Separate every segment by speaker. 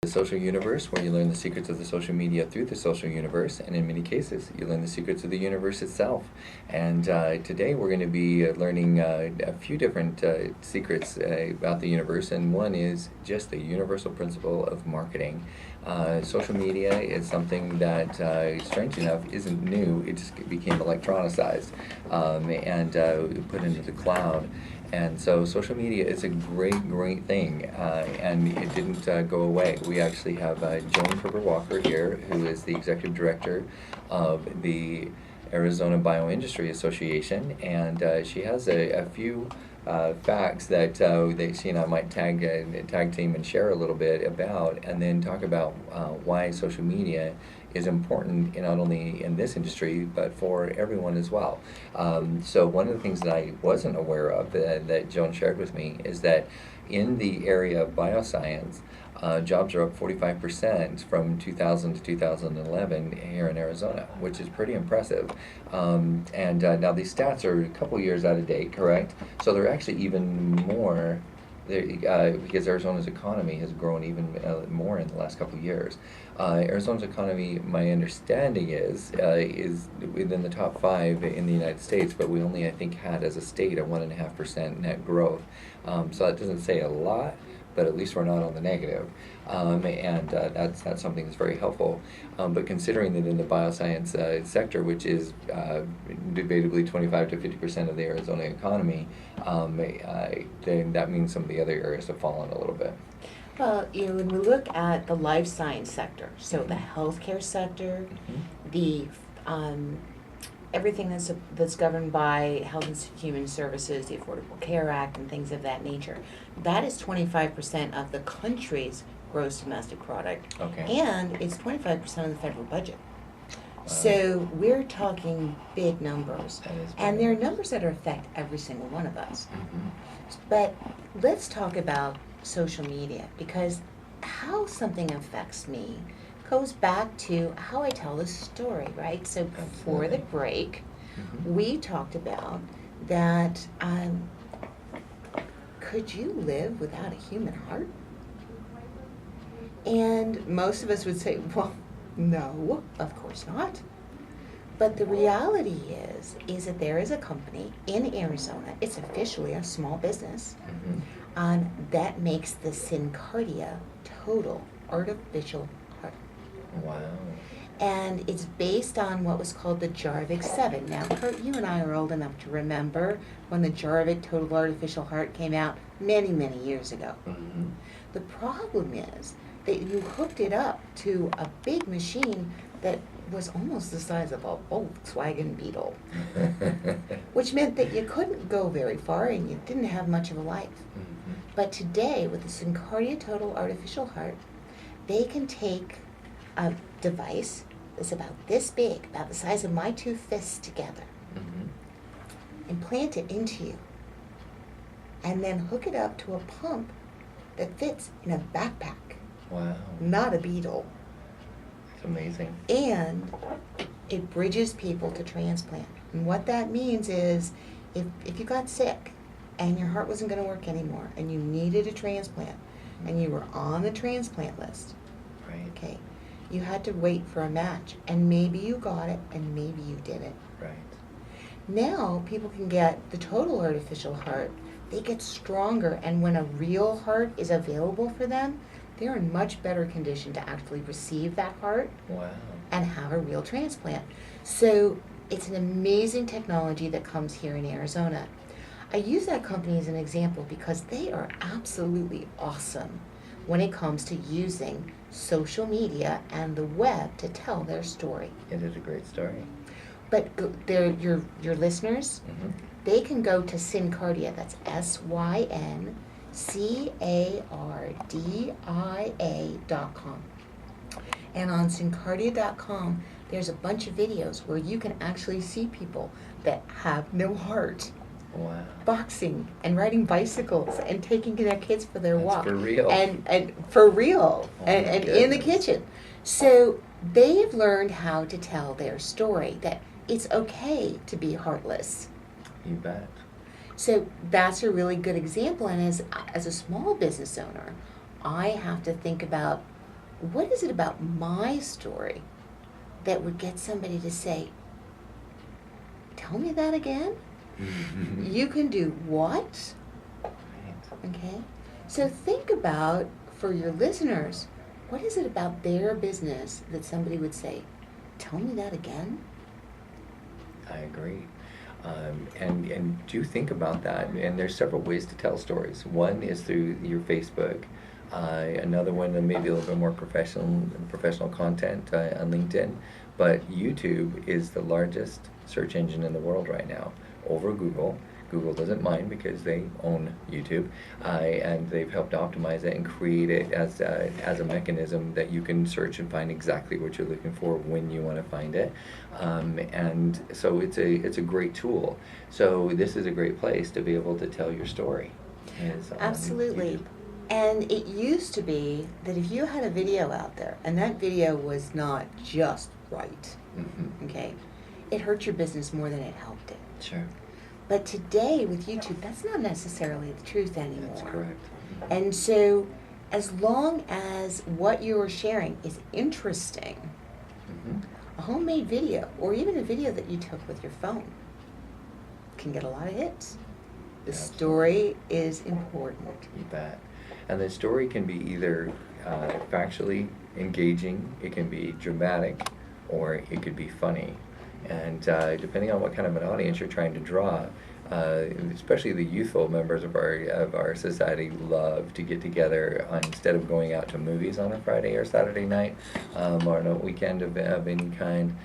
Speaker 1: The social universe, where you learn the secrets of the social media through the social universe, and in many cases, you learn the secrets of the universe itself. And today we're going to be learning a few different secrets about the universe, and one is just the universal principle of marketing. Social media is something that, strange enough, isn't new. It just became electronicized and put into the cloud. And so social media is a great thing, and it didn't go away. We actually have Joan Ferber Walker here, who is the executive director of the Arizona Bioindustry Association, and she has a few facts that she and I might tag team and share a little bit about, and then talk about why social media is important not only in this industry but for everyone as well. So one of the things that I wasn't aware of that Joan shared with me is that in the area of bioscience, jobs are up 45% from 2000 to 2011 here in Arizona, which is pretty impressive. And now these stats are a couple years out of date, correct? So they're actually even more because Arizona's economy has grown even more in the last couple of years. Arizona's economy, my understanding is within the top 5 in the United States, but we only, I think, had as a state a 1.5% net growth. So that doesn't say a lot, but at least we're not on the negative, and that's something that's very helpful. But considering that in the bioscience sector, which is debatably 25 to 50% of the Arizona economy, then that means some of the other areas have fallen a little bit.
Speaker 2: Well, when we look at the life science sector, so the healthcare sector, the everything that's governed by Health and Human Services, the Affordable Care Act, and things of that nature, that is 25% of the country's gross domestic product, and it's 25% of the federal budget. So we're talking big numbers, and there are numbers that affect every single one of us. But let's talk about social media, because how something affects me goes back to how I tell the story, right? So before the break, we talked about that could you live without a human heart? And most of us would say, well, no, of course not. But the reality is that there is a company in Arizona, it's officially a small business, that makes the SynCardia Total Artificial Heart.
Speaker 1: Wow.
Speaker 2: And it's based on what was called the Jarvik 7. Now, Kurt, you and I are old enough to remember when the Jarvik Total Artificial Heart came out many years ago. The problem is that you hooked it up to a big machine that was almost the size of a Volkswagen Beetle, which meant that you couldn't go very far and you didn't have much of a life. But today, with the SynCardia Total Artificial Heart, they can take a device that's about this big, about the size of my 2 fists together, implant it into you, and then hook it up to a pump that fits in a backpack.
Speaker 1: Wow.
Speaker 2: Not a Beetle.
Speaker 1: It's amazing.
Speaker 2: And it bridges people to transplant. And what that means is if you got sick and your heart wasn't going to work anymore and you needed a transplant and you were on the transplant list,
Speaker 1: right?
Speaker 2: Okay, you had to wait for a match, and maybe you got it and maybe you didn't.
Speaker 1: Right.
Speaker 2: Now people can get the total artificial heart. They get stronger, and when a real heart is available for them, they're in much better condition to actually receive that heart.
Speaker 1: Wow.
Speaker 2: And have a real transplant. So it's an amazing technology that comes here in Arizona. I use that company as an example because they are absolutely awesome when it comes to using social media and the web to tell their story.
Speaker 1: It is a great story.
Speaker 2: But your listeners, they can go to SynCardia, that's SynCardia.com. And on SynCardia.com, there's a bunch of videos where you can actually see people that have no heart.
Speaker 1: Wow.
Speaker 2: Boxing and riding bicycles and taking their kids for their walk.
Speaker 1: For real.
Speaker 2: And for real. And in the kitchen. So they've learned how to tell their story, that it's okay to be heartless.
Speaker 1: You bet.
Speaker 2: So that's a really good example. And as a small business owner, I have to think about what is it about my story that would get somebody to say, tell me that again? You can do what? Okay? So think about, for your listeners, what is it about their business that somebody would say, tell me that again?
Speaker 1: I agree. And do think about that. And there's several ways to tell stories. One is through your Facebook. Another one, maybe a little bit more professional content on LinkedIn. But YouTube is the largest search engine in the world right now, over Google. Google doesn't mind because they own YouTube, and they've helped optimize it and create it as a mechanism that you can search and find exactly what you're looking for when you want to find it, and so it's a great tool. So this is a great place to be able to tell your story.
Speaker 2: Absolutely.
Speaker 1: YouTube.
Speaker 2: And it used to be that if you had a video out there and that video was not just right,
Speaker 1: Mm-hmm.
Speaker 2: okay, it hurt your business more than it helped it.
Speaker 1: Sure.
Speaker 2: But today with YouTube, that's not necessarily the truth anymore.
Speaker 1: That's correct.
Speaker 2: And so as long as what you're sharing is interesting,
Speaker 1: Mm-hmm.
Speaker 2: a homemade video or even a video that you took with your phone can get a lot of hits. The
Speaker 1: Absolutely.
Speaker 2: story is important.
Speaker 1: You bet. And the story can be either factually engaging, it can be dramatic, or it could be funny. And depending on what kind of an audience you're trying to draw, especially the youthful members of our society love to get together instead of going out to movies on a Friday or Saturday night, or on a weekend of any kind.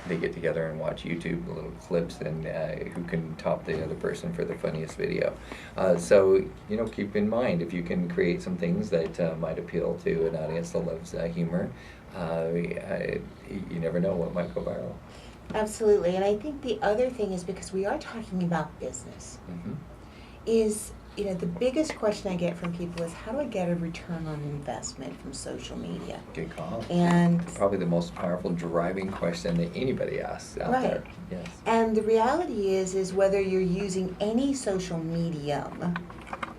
Speaker 1: They get together and watch YouTube little clips, and who can top the other person for the funniest video. So keep in mind, if you can create some things that might appeal to an audience that loves humor, you never know what might go viral.
Speaker 2: Absolutely. And I think the other thing is, because we are talking about business,
Speaker 1: Mm-hmm.
Speaker 2: is, the biggest question I get from people is, how do I get a return on investment from social media?
Speaker 1: Good call.
Speaker 2: And
Speaker 1: Probably the most powerful driving question that anybody asks out there. Yes.
Speaker 2: And the reality is whether you're using any social medium,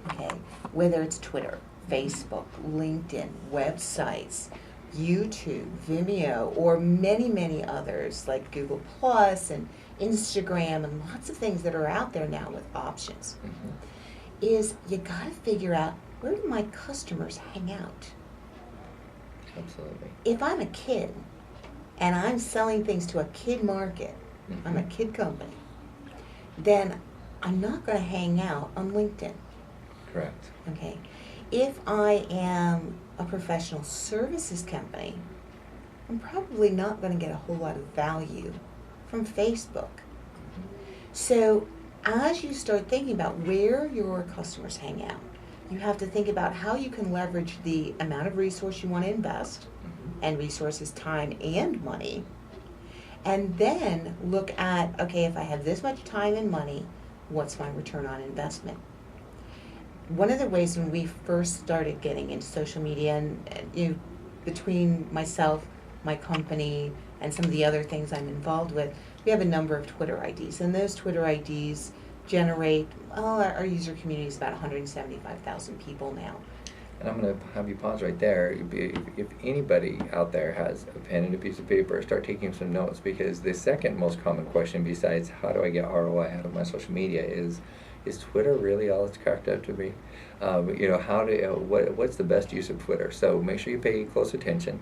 Speaker 2: okay, whether it's Twitter, Facebook, LinkedIn, websites, YouTube, Vimeo, or many, many others like Google Plus and Instagram and lots of things that are out there now with options,
Speaker 1: Mm-hmm.
Speaker 2: is you gotta figure out, where do my customers hang out?
Speaker 1: Absolutely.
Speaker 2: If I'm a kid and I'm selling things to a kid market, I'm a
Speaker 1: Mhm.
Speaker 2: kid company, then I'm not going to hang out on LinkedIn,
Speaker 1: Correct.
Speaker 2: okay? If I am a professional services company, I'm probably not going to get a whole lot of value from Facebook. So as you start thinking about where your customers hang out, you have to think about how you can leverage the amount of resource you want to invest,
Speaker 1: Mm-hmm.
Speaker 2: and resources, time and money, and then look at, okay, if I have this much time and money, what's my return on investment? One of the ways when we first started getting into social media, and between myself, my company, and some of the other things I'm involved with, we have a number of Twitter IDs, and those Twitter IDs generate, our user community is about 175,000 people now.
Speaker 1: And I'm going to have you pause right there. If anybody out there has a pen and a piece of paper, start taking some notes, because the second most common question, besides how do I get ROI out of my social media, is Twitter really all it's cracked up to be? What's the best use of Twitter? So make sure you pay close attention,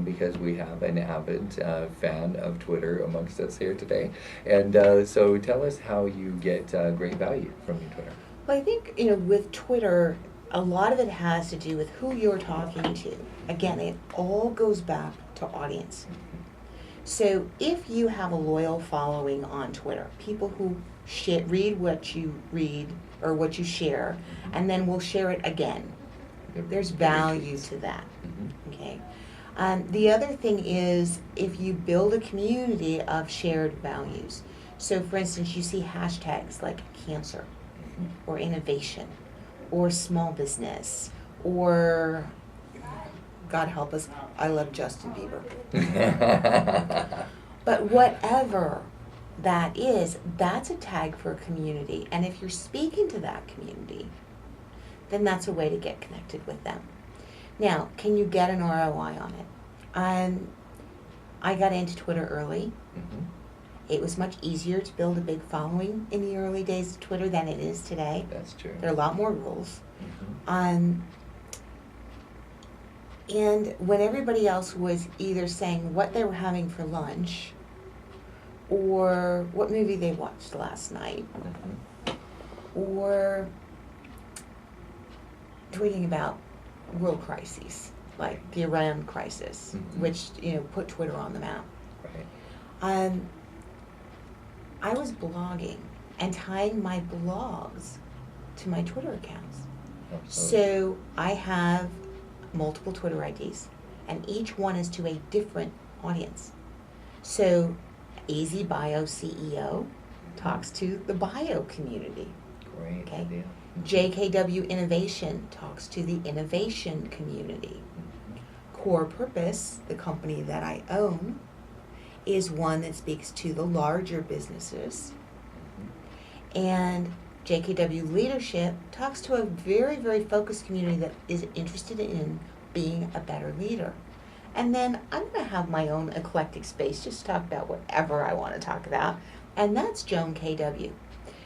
Speaker 1: because we have an avid fan of Twitter amongst us here today. And so tell us how you get great value from your Twitter.
Speaker 2: Well, I think, with Twitter, a lot of it has to do with who you're talking to. Again, it all goes back to audience. So if you have a loyal following on Twitter, people who read what you read or what you share, and then will share it again, there's value to that.
Speaker 1: Mm-hmm.
Speaker 2: Okay. The other thing is, if you build a community of shared values. So for instance, you see hashtags like cancer, or innovation, or small business, or, God help us, I love Justin Bieber. But whatever that is, that's a tag for a community. And if you're speaking to that community, then that's a way to get connected with them. Now, can you get an ROI on it? I got into Twitter early.
Speaker 1: Mm-hmm.
Speaker 2: It was much easier to build a big following in the early days of Twitter than it is today.
Speaker 1: That's true.
Speaker 2: There are a lot more rules.
Speaker 1: Mm-hmm.
Speaker 2: And when everybody else was either saying what they were having for lunch or what movie they watched last night
Speaker 1: Mm-hmm.
Speaker 2: or tweeting about world crises like the Iran crisis,
Speaker 1: Mhm.
Speaker 2: which put Twitter on the map.
Speaker 1: Right.
Speaker 2: I was blogging and tying my blogs to my Twitter accounts.
Speaker 1: Absolutely.
Speaker 2: So I have multiple Twitter IDs, and each one is to a different audience. So AZ Bio CEO talks to the bio community.
Speaker 1: Great
Speaker 2: Okay.
Speaker 1: idea.
Speaker 2: JKW Innovation talks to the innovation community.
Speaker 1: Mhm.
Speaker 2: Core Purpose, the company that I own, is one that speaks to the larger businesses.
Speaker 1: Mhm.
Speaker 2: And JKW Leadership talks to a very, very focused community that is interested in being a better leader. And then I'm going to have my own eclectic space, just talk about whatever I want to talk about. And that's Joan KW.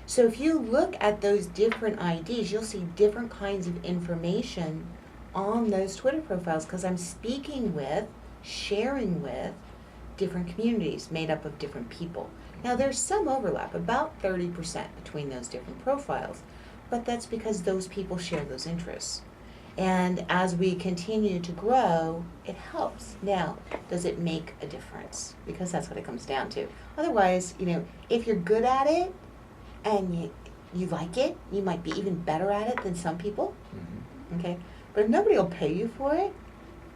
Speaker 2: So if you look at those different IDs, you'll see different kinds of information on those Twitter profiles because I'm speaking with, sharing with different communities made up of different people. Now there's some overlap, about 30% between those different profiles, but that's because those people share those interests. And as we continue to grow, it helps. Now, does it make a difference? Because that's what it comes down to. Otherwise, if you're good at it and you like it, you might be even better at it than some people,
Speaker 1: Mhm.
Speaker 2: okay? But if nobody will pay you for it,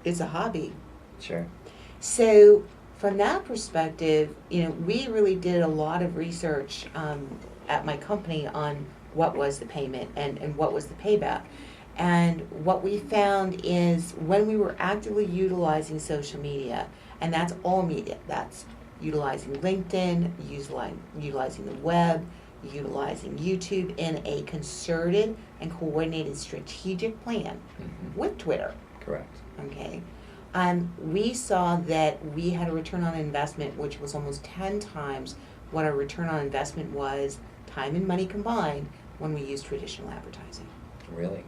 Speaker 2: it's a hobby.
Speaker 1: Sure.
Speaker 2: So from that perspective, we really did a lot of research at my company on what was the payment and what was the payback. And what we found is when we were actively utilizing social media, and that's all media, that's utilizing LinkedIn, utilizing the web, utilizing YouTube in a concerted and coordinated strategic plan
Speaker 1: Mhm.
Speaker 2: with Twitter,
Speaker 1: Correct.
Speaker 2: okay? We saw that we had a return on investment which was almost 10 times what our return on investment was, time and money combined, when we used traditional advertising.
Speaker 1: Really?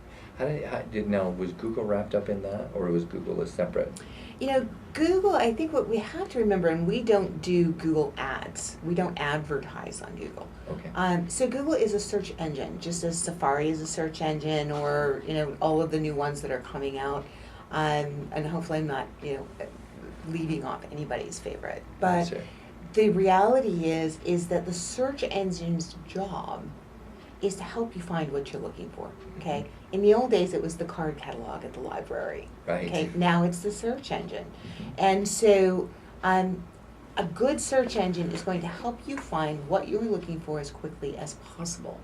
Speaker 1: Now, was Google wrapped up in that, or was Google a separate?
Speaker 2: Google, I think what we have to remember, and we don't do Google ads. We don't advertise on Google.
Speaker 1: Okay.
Speaker 2: So Google is a search engine, just as Safari is a search engine, or all of the new ones that are coming out. And hopefully I'm not leaving off anybody's favorite. But
Speaker 1: Sure.
Speaker 2: the reality is that the search engine's job is to help you find what you're looking for. Okay.
Speaker 1: Mhm.
Speaker 2: In the old days, it was the card catalog at the library.
Speaker 1: Right.
Speaker 2: Okay. Now it's the search engine,
Speaker 1: Mhm.
Speaker 2: and so a good search engine is going to help you find what you're looking for as quickly as possible.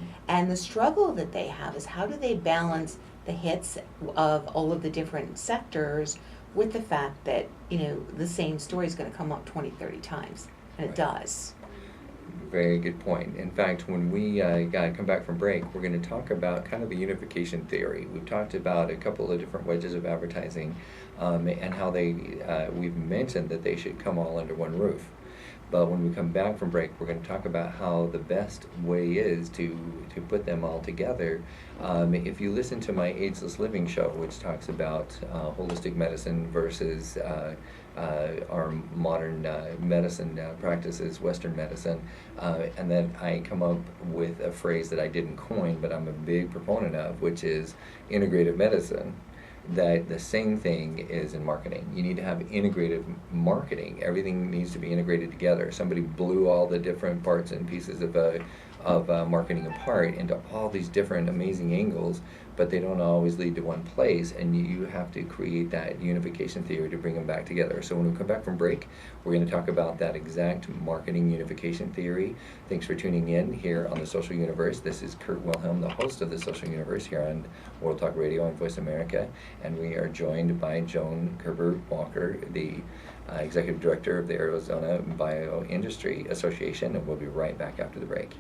Speaker 1: Mhm.
Speaker 2: And the struggle that they have is how do they balance the hits of all of the different sectors with the fact that the same story is going to come up 20, 30 times, and it
Speaker 1: Right.
Speaker 2: does.
Speaker 1: Very good point. In fact, when we come back from break, we're going to talk about kind of the unification theory. We've talked about a couple of different wedges of advertising and how we've mentioned that they should come all under one roof. But when we come back from break, we're going to talk about how the best way is to put them all together. If you listen to my Ageless Living show, which talks about holistic medicine versus our modern medicine practices, Western medicine, and then I come up with a phrase that I didn't coin, but I'm a big proponent of, which is integrative medicine. That the same thing is in marketing. You need to have integrative marketing. Everything needs to be integrated together. Somebody blew all the different parts and pieces of marketing apart into all these different amazing angles, but they don't always lead to one place, and you have to create that unification theory to bring them back together. So when we come back from break, we're going to talk about that exact marketing unification theory. Thanks for tuning in here on The Social Universe. This is Kurt Wilhelm, the host of The Social Universe here on World Talk Radio and Voice America, and we are joined by Joan Kerber Walker, the Executive Director of the Arizona Bioindustry Association, and we'll be right back after the break.